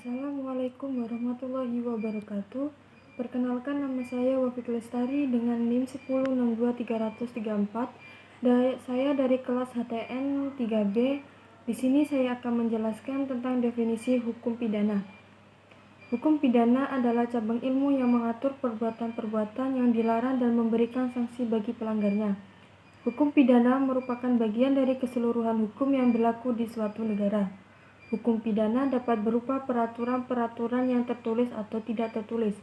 Assalamualaikum warahmatullahi wabarakatuh. Perkenalkan, nama saya Wafik Lestari dengan NIM 1062334. Saya dari kelas HTN 3B. Di sini saya akan menjelaskan tentang definisi hukum pidana. Hukum pidana adalah cabang ilmu yang mengatur perbuatan-perbuatan yang dilarang dan memberikan sanksi bagi pelanggarnya. Hukum pidana merupakan bagian dari keseluruhan hukum yang berlaku di suatu negara. Hukum pidana dapat berupa peraturan-peraturan yang tertulis atau tidak tertulis.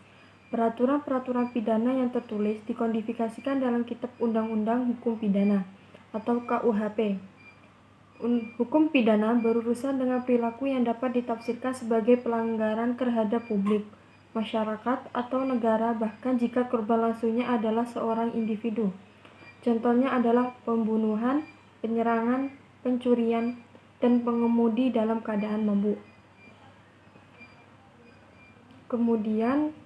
Peraturan-peraturan pidana yang tertulis dikodifikasikan dalam Kitab Undang-Undang Hukum Pidana atau KUHP. Hukum pidana berurusan dengan perilaku yang dapat ditafsirkan sebagai pelanggaran terhadap publik, masyarakat, atau negara, bahkan jika korban langsungnya adalah seorang individu. Contohnya adalah pembunuhan, penyerangan, pencurian, dan pengemudi dalam keadaan mabuk. Kemudian,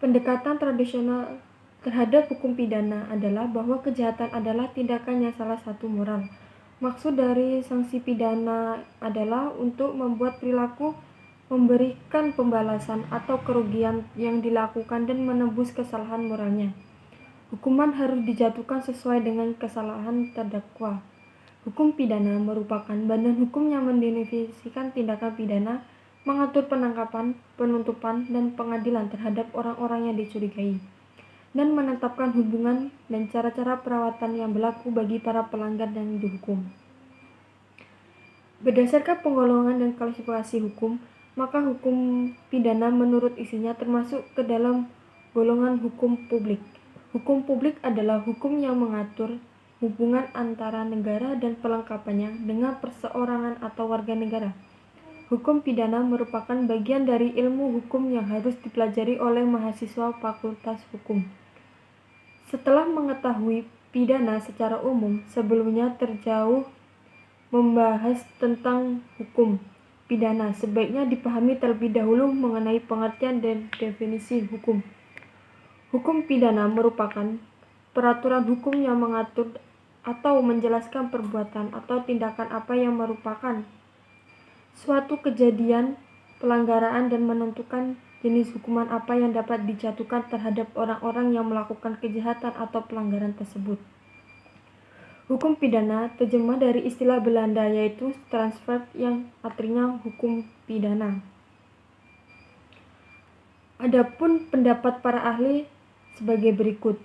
pendekatan tradisional terhadap hukum pidana adalah bahwa kejahatan adalah tindakan yang salah satu moral. Maksud dari sanksi pidana adalah untuk membuat perilaku memberikan pembalasan atau kerugian yang dilakukan dan menebus kesalahan moralnya. Hukuman harus dijatuhkan sesuai dengan kesalahan terdakwa. Hukum pidana merupakan badan hukum yang mendefinisikan tindakan pidana, mengatur penangkapan, penuntutan, dan pengadilan terhadap orang-orang yang dicurigai, dan menetapkan hubungan dan cara-cara perawatan yang berlaku bagi para pelanggar yang dihukum. Berdasarkan penggolongan dan klasifikasi hukum, maka hukum pidana menurut isinya termasuk ke dalam golongan hukum publik. Hukum publik adalah hukum yang mengatur hubungan antara negara dan pelengkapannya dengan perseorangan atau warga negara. Hukum pidana merupakan bagian dari ilmu hukum yang harus dipelajari oleh mahasiswa Fakultas Hukum. Setelah mengetahui pidana secara umum, sebelumnya terjauh membahas tentang hukum pidana, sebaiknya dipahami terlebih dahulu mengenai pengertian dan definisi hukum. Hukum pidana merupakan peraturan hukum yang mengatur atau menjelaskan perbuatan atau tindakan apa yang merupakan suatu kejadian, pelanggaran, dan menentukan jenis hukuman apa yang dapat dijatuhkan terhadap orang-orang yang melakukan kejahatan atau pelanggaran tersebut. Hukum pidana terjemah dari istilah Belanda yaitu Strafrecht yang artinya hukum pidana. Adapun pendapat para ahli sebagai berikut.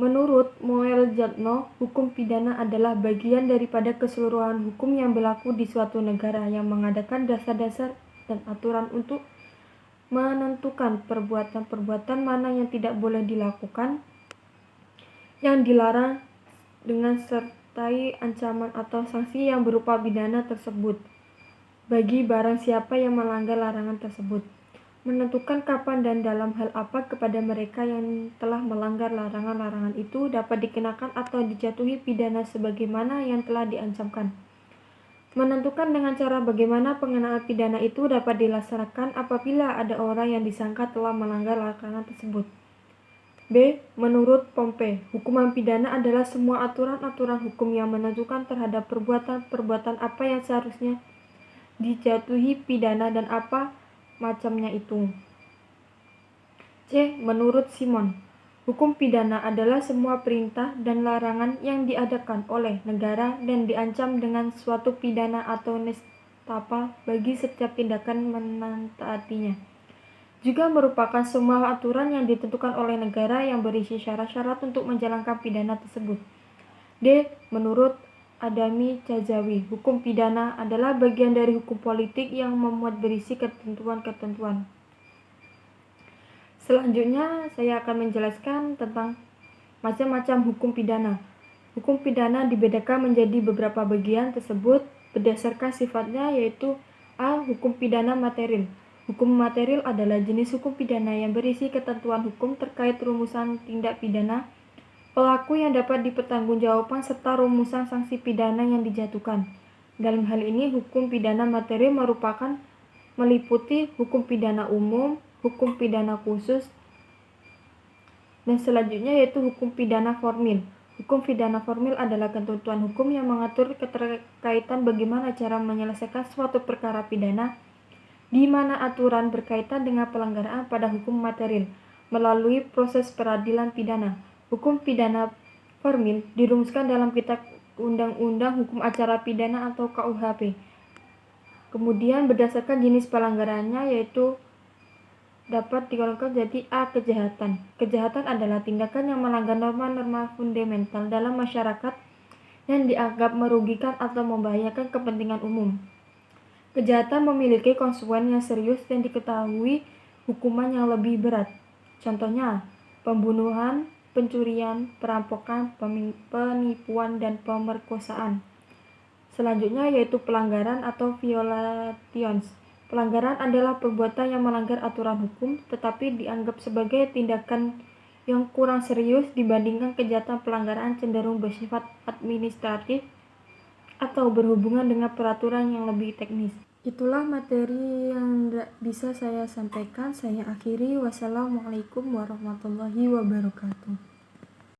Menurut Moel-Jadno, hukum pidana adalah bagian daripada keseluruhan hukum yang berlaku di suatu negara yang mengadakan dasar-dasar dan aturan untuk menentukan perbuatan-perbuatan mana yang tidak boleh dilakukan, yang dilarang, dengan sertai ancaman atau sanksi yang berupa pidana tersebut bagi barang siapa yang melanggar larangan tersebut. Menentukan kapan dan dalam hal apa kepada mereka yang telah melanggar larangan-larangan itu dapat dikenakan atau dijatuhi pidana sebagaimana yang telah diancamkan. Menentukan dengan cara bagaimana pengenaan pidana itu dapat dilaksanakan apabila ada orang yang disangka telah melanggar larangan tersebut. B. Menurut Pompe, hukuman pidana adalah semua aturan-aturan hukum yang menentukan terhadap perbuatan-perbuatan apa yang seharusnya dijatuhi pidana dan apa macamnya itu. C. Menurut Simon, hukum pidana adalah semua perintah dan larangan yang diadakan oleh negara dan diancam dengan suatu pidana atau nestapa bagi setiap tindakan menaatinya. Juga merupakan semua aturan yang ditentukan oleh negara yang berisi syarat-syarat untuk menjalankan pidana tersebut. D. Menurut Adami Cazawi, hukum pidana adalah bagian dari hukum politik yang memuat berisi ketentuan-ketentuan. Selanjutnya, saya akan menjelaskan tentang macam-macam hukum pidana. Hukum pidana dibedakan menjadi beberapa bagian tersebut berdasarkan sifatnya, yaitu A. Hukum pidana material. Hukum material adalah jenis hukum pidana yang berisi ketentuan hukum terkait rumusan tindak pidana, pelaku yang dapat dipertanggungjawabkan, serta rumusan sanksi pidana yang dijatuhkan. Dalam hal ini, hukum pidana material merupakan meliputi hukum pidana umum, hukum pidana khusus, dan selanjutnya yaitu hukum pidana formil. Hukum pidana formil adalah ketentuan hukum yang mengatur keterkaitan bagaimana cara menyelesaikan suatu perkara pidana, di mana aturan berkaitan dengan pelanggaran pada hukum material melalui proses peradilan pidana. Hukum pidana formil dirumuskan dalam Kitab Undang-Undang Hukum Acara Pidana atau KUHP. Kemudian berdasarkan jenis pelanggarannya, yaitu dapat digolongkan jadi A. Kejahatan. Kejahatan adalah tindakan yang melanggar norma-norma fundamental dalam masyarakat yang dianggap merugikan atau membahayakan kepentingan umum. Kejahatan memiliki konsekuensi yang serius dan diketahui hukuman yang lebih berat. Contohnya, pembunuhan, pencurian, perampokan, penipuan, dan pemerkosaan. Selanjutnya yaitu pelanggaran atau violations. Pelanggaran adalah perbuatan yang melanggar aturan hukum tetapi dianggap sebagai tindakan yang kurang serius dibandingkan kejahatan. Pelanggaran cenderung bersifat administratif atau berhubungan dengan peraturan yang lebih teknis. Itulah materi yang bisa saya sampaikan. Saya akhiri. Wassalamualaikum warahmatullahi wabarakatuh.